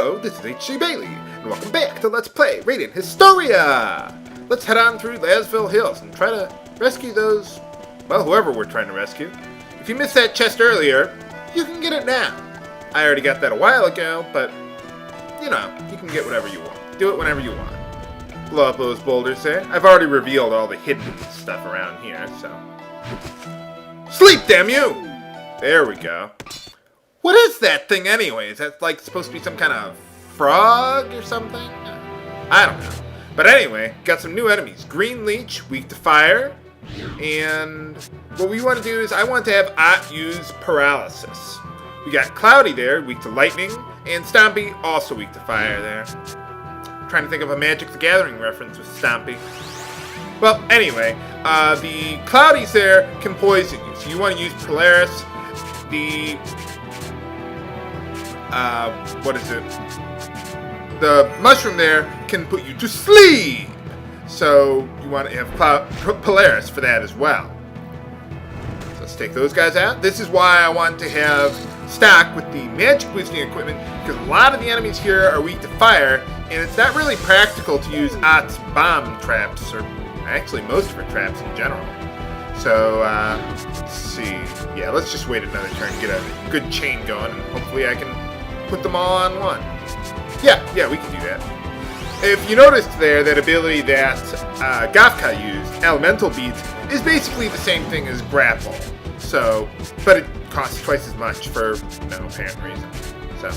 Hello, this is H.C. Bailey, and welcome back to Let's Play Radiant Historia! Let's head on through Lasville Hills and try to rescue those, well, whoever we're trying to rescue. If you missed that chest earlier, you can get it now. I already got that a while ago, but, you know, you can get whatever you want. Do it whenever you want. Blow up those boulders there. I've already revealed all the hidden stuff around here, so... Sleep, damn you! There we go. What is that thing anyway? Is that like supposed to be some kind of frog or something? I don't know. But anyway, got some new enemies. Green Leech, weak to fire. And what we want to do is I want to have Ott use paralysis. We got Cloudy there, weak to lightning. And Stompy, also weak to fire there. Trying to think of a Magic the Gathering reference with Stompy. Well, anyway, the Cloudies there can poison you. So you want to use Polaris. The... what is it? The mushroom there can put you to sleep. So you want to have Polaris for that as well. So let's take those guys out. This is why I want to have stock with the magic boosting equipment, because a lot of the enemies here are weak to fire, and it's not really practical to use Ott's bomb traps, or actually most of her traps in general. So, let's see. Yeah, let's just wait another turn, get a good chain going, and hopefully I can put them all on one. Yeah, we can do that. If you noticed there, that ability that Gafka used, Elemental Beats, is basically the same thing as Grapple. So, but it costs twice as much for no apparent reason. So,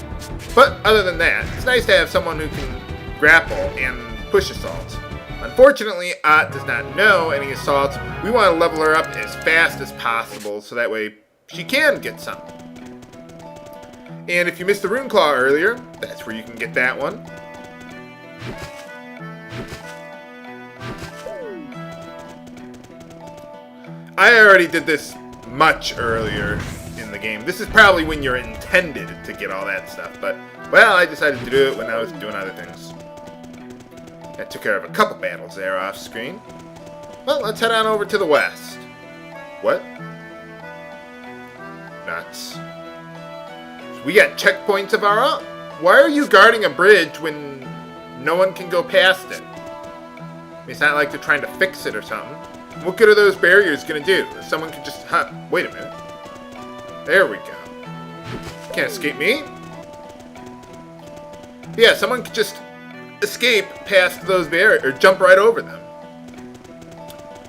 but other than that, it's nice to have someone who can grapple and push assault. Unfortunately, Ott does not know any assaults. We want to level her up as fast as possible so that way she can get some. And if you missed the Rune Claw earlier, that's where you can get that one. I already did this much earlier in the game. This is probably when you're intended to get all that stuff, but, well, I decided to do it when I was doing other things. I took care of a couple battles there off screen. Well, let's head on over to the west. What? Nuts. We got checkpoints of our own. Why are you guarding a bridge when no one can go past it? It's not like they're trying to fix it or something. What good are those barriers going to do? Someone could just... wait a minute. There we go. Can't escape me. Yeah, someone could just escape past those barriers, or jump right over them.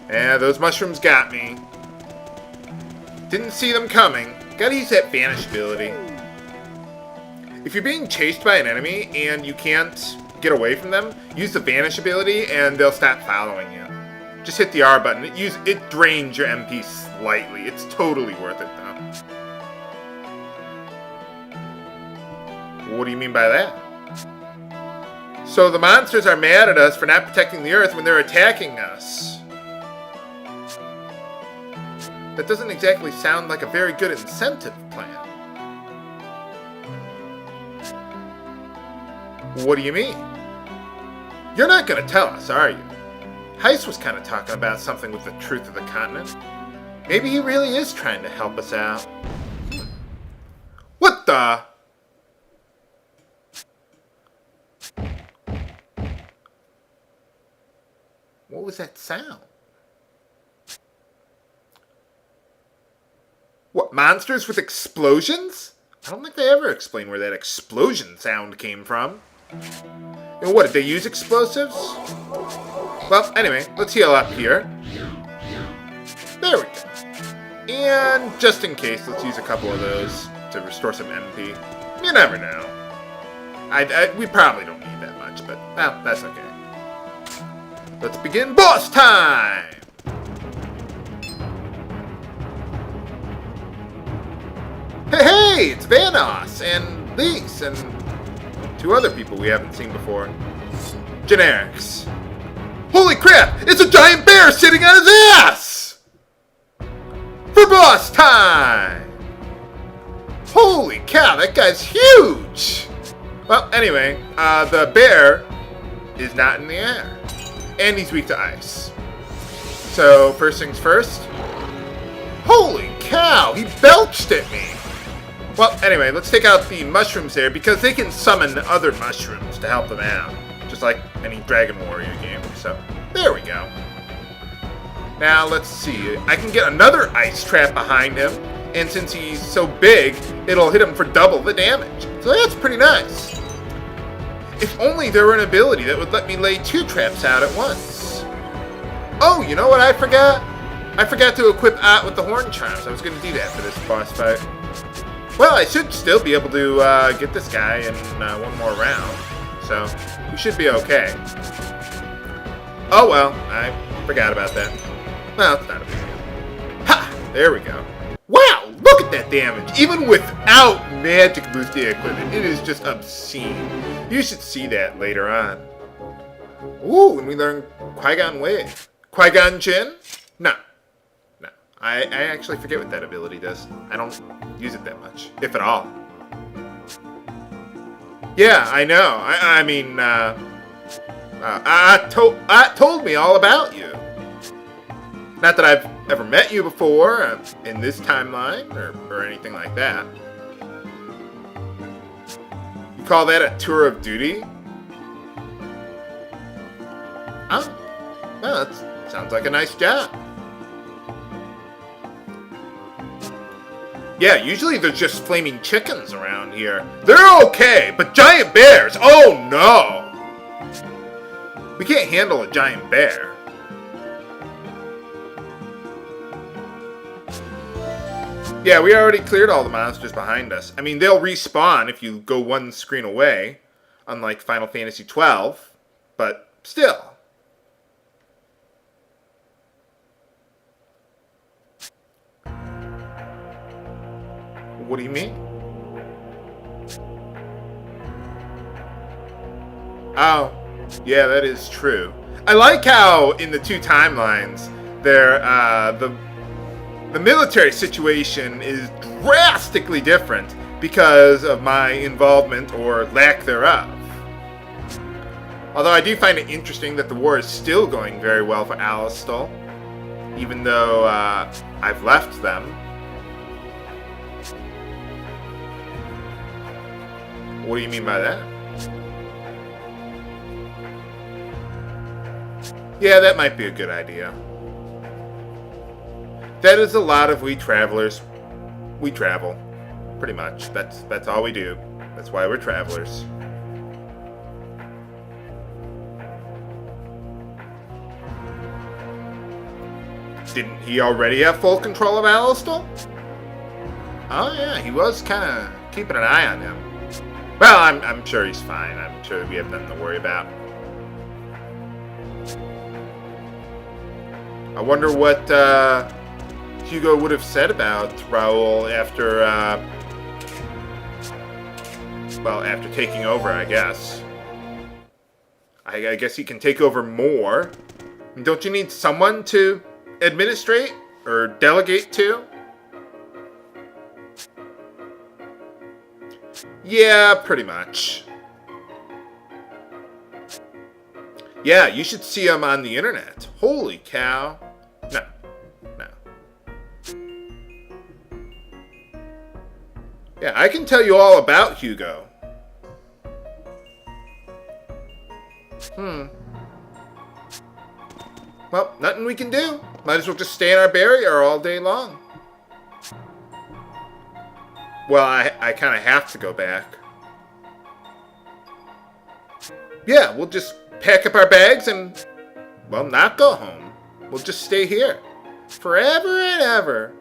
Yeah, those mushrooms got me. Didn't see them coming. Gotta use that vanish ability. If you're being chased by an enemy and you can't get away from them, use the vanish ability and they'll stop following you. Just hit the R button. It drains your MP slightly. It's totally worth it though. What do you mean by that? So the monsters are mad at us for not protecting the Earth when they're attacking us. That doesn't exactly sound like a very good incentive plan. What do you mean? You're not going to tell us, are you? Heist was kind of talking about something with the truth of the continent. Maybe he really is trying to help us out. What the? What was that sound? What, monsters with explosions? I don't think they ever explain where that explosion sound came from. And what, did they use explosives? Well, anyway, let's heal up here. There we go. And just in case, let's use a couple of those to restore some MP. You never know. We probably don't need that much, but, well, that's okay. Let's begin boss time! Hey, it's Vanoss, and Lise, and two other people we haven't seen before. Generics. Holy crap! It's a giant bear sitting on his ass! For boss time! Holy cow, that guy's huge! Well, anyway, the bear is not in the air. And he's weak to ice. So, first things first. Holy cow, he belched at me! Well, anyway, let's take out the mushrooms there because they can summon other mushrooms to help them out. Just like any Dragon Warrior game. So, there we go. Now, let's see. I can get another ice trap behind him. And since he's so big, it'll hit him for double the damage. So that's pretty nice. If only there were an ability that would let me lay 2 traps out at once. Oh, you know what I forgot? I forgot to equip Ott with the Horn Charms. I was going to do that for this boss fight. Well, I should still be able to get this guy in one more round. So, we should be okay. Oh well, I forgot about that. Well, it's not a big deal. Ha! There we go. Wow, look at that damage! Even without magic boosting equipment, it is just obscene. You should see that later on. Ooh, and we learn Qui-Gon Wave. Qui-Gon Jinn? No. No. I actually forget what that ability does. I don't use it that much, if at all. Yeah, I know. I mean, told me all about you. Not that I've ever met you before in this timeline or anything like that. You call that a tour of duty? Oh, well, that sounds like a nice job. Yeah, usually there's just flaming chickens around here. They're okay, but giant bears, oh no! We can't handle a giant bear. Yeah, we already cleared all the monsters behind us. I mean, they'll respawn if you go one screen away, unlike Final Fantasy XII, but still. What do you mean? Oh, yeah, that is true. I like how in the 2 timelines, the military situation is drastically different because of my involvement or lack thereof. Although I do find it interesting that the war is still going very well for Alistal, even though I've left them. What do you mean by that? Yeah, that might be a good idea. That is a lot of we travelers. We travel. Pretty much. That's all we do. That's why we're travelers. Didn't he already have full control of Alistal? Oh yeah, he was kind of keeping an eye on him. Well, I'm sure he's fine. I'm sure we have nothing to worry about. I wonder what Hugo would have said about Raoul after, after taking over, I guess. I guess he can take over more. Don't you need someone to administrate or delegate to? Yeah, pretty much. Yeah, you should see him on the internet. Holy cow. No. Yeah, I can tell you all about Hugo. Well, nothing we can do. Might as well just stay in our barrier all day long. Well, I kind of have to go back. Yeah, we'll just pack up our bags and, well, not go home. We'll just stay here. Forever and ever.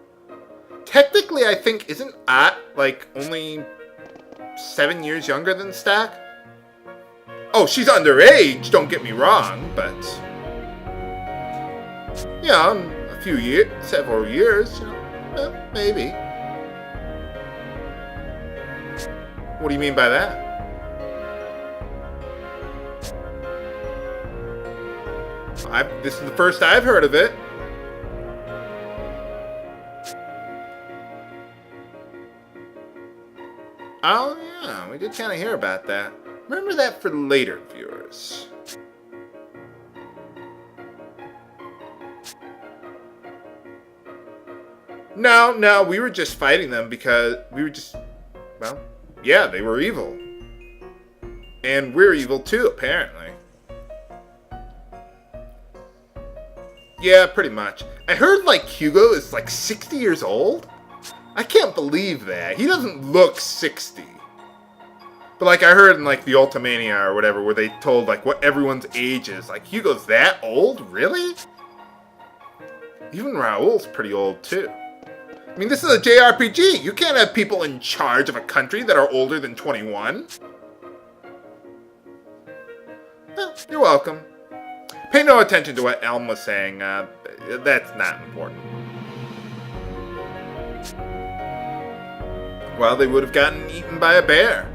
Technically, I think, isn't Ott, like, only 7 years younger than Stack? Oh, she's underage, don't get me wrong, but... you know, a few years, several years, you know, maybe. What do you mean by that? This is the first I've heard of it. Oh, yeah, we did kind of hear about that. Remember that for later viewers. No, we were just fighting them because we were just Well, yeah, they were evil. And we're evil too, apparently. Yeah, pretty much. I heard, like, Hugo is, like, 60 years old? I can't believe that. He doesn't look 60. But, like, I heard in, like, the Ultimania or whatever, where they told, like, what everyone's age is. Like, Hugo's that old? Really? Even Raoul's pretty old, too. I mean, this is a JRPG. You can't have people in charge of a country that are older than 21. Well, you're welcome. Pay no attention to what Elm was saying. That's not important. Well, they would have gotten eaten by a bear.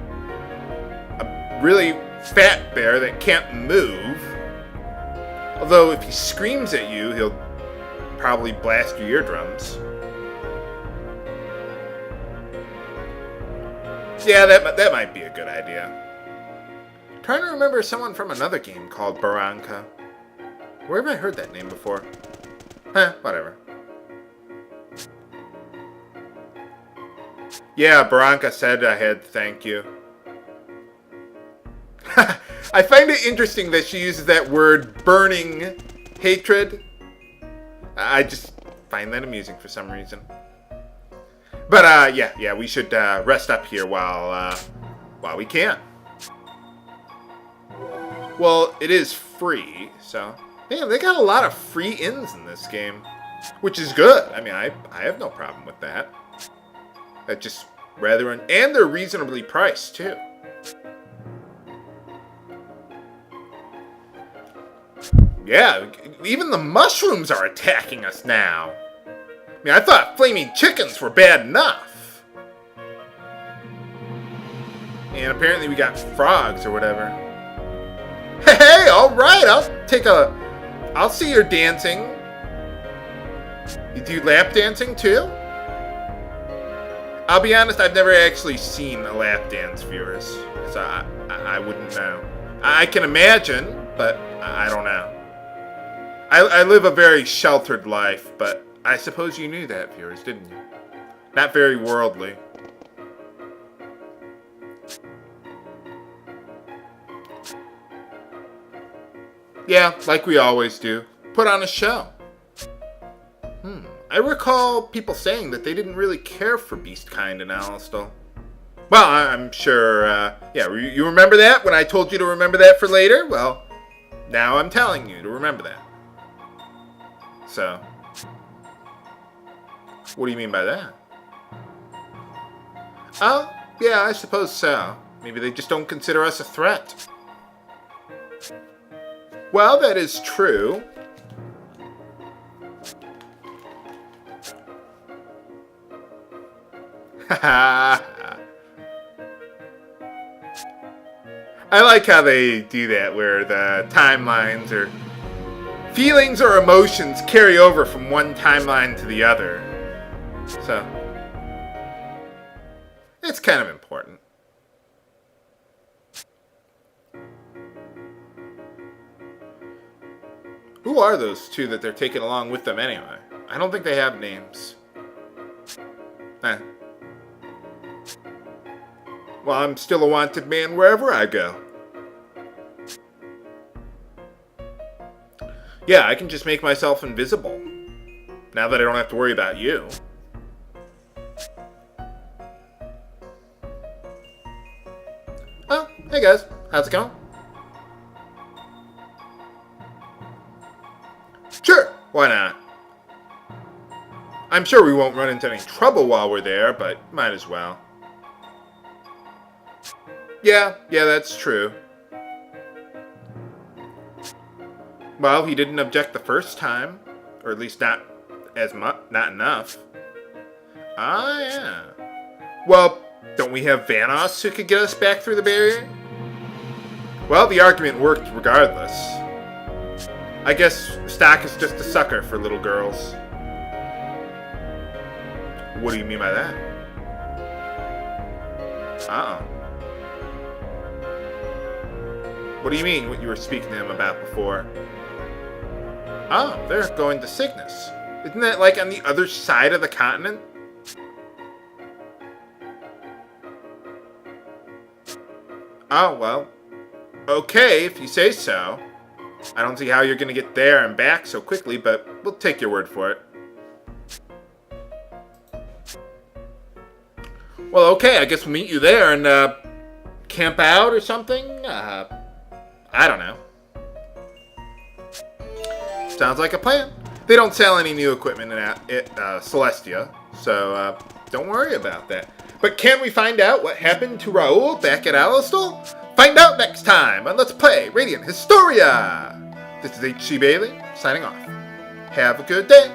A really fat bear that can't move. Although, if he screams at you, he'll probably blast your eardrums. Yeah, that might be a good idea. Trying to remember someone from another game called Barranca. Where have I heard that name before? Whatever. Yeah, Barranca said I had to thank you. I find it interesting that she uses that word, burning hatred. I just find that amusing for some reason. But, yeah, we should rest up here while we can. Well, it is free, so... Damn, they got a lot of free inns in this game. Which is good. I mean, I have no problem with that. That just rather... And they're reasonably priced, too. Yeah, even the mushrooms are attacking us now. I mean, I thought flaming chickens were bad enough. And apparently we got frogs or whatever. Hey, alright, I'll see your dancing. You do lap dancing too? I'll be honest, I've never actually seen a lap dance, viewers. So I wouldn't know. I can imagine, but I don't know. I live a very sheltered life, but I suppose you knew that, viewers, didn't you? Not very worldly. Yeah, like we always do. Put on a show. I recall people saying that they didn't really care for Beastkind and Alistal. Well, I'm sure, yeah, you remember that when I told you to remember that for later? Well, now I'm telling you to remember that. So, what do you mean by that? Oh, yeah, I suppose so. Maybe they just don't consider us a threat. Well, that is true. I like how they do that, where the timelines or feelings or emotions carry over from one timeline to the other. So, it's kind of important. Who are those two that they're taking along with them anyway? I don't think they have names. Well, I'm still a wanted man wherever I go. Yeah, I can just make myself invisible. Now that I don't have to worry about you. Oh, hey guys. How's it going? Sure, why not? I'm sure we won't run into any trouble while we're there, but might as well. Yeah, that's true. Well, he didn't object the first time, or at least not enough. Ah, yeah. Well, don't we have Vanoss who could get us back through the barrier? Well, the argument worked regardless. I guess Stock is just a sucker for little girls. What do you mean by that? What do you mean, what you were speaking to him about before? Oh, they're going to Cygnus. Isn't that like on the other side of the continent? Oh, well, okay, if you say so. I don't see how you're going to get there and back so quickly, but we'll take your word for it. Well, okay, I guess we'll meet you there and camp out or something? I don't know. Sounds like a plan. They don't sell any new equipment at Celestia, so don't worry about that. But can we find out what happened to Raoul back at Alistol? Find out next time on Let's Play Radiant Historia! This is H.C. Bailey, signing off. Have a good day.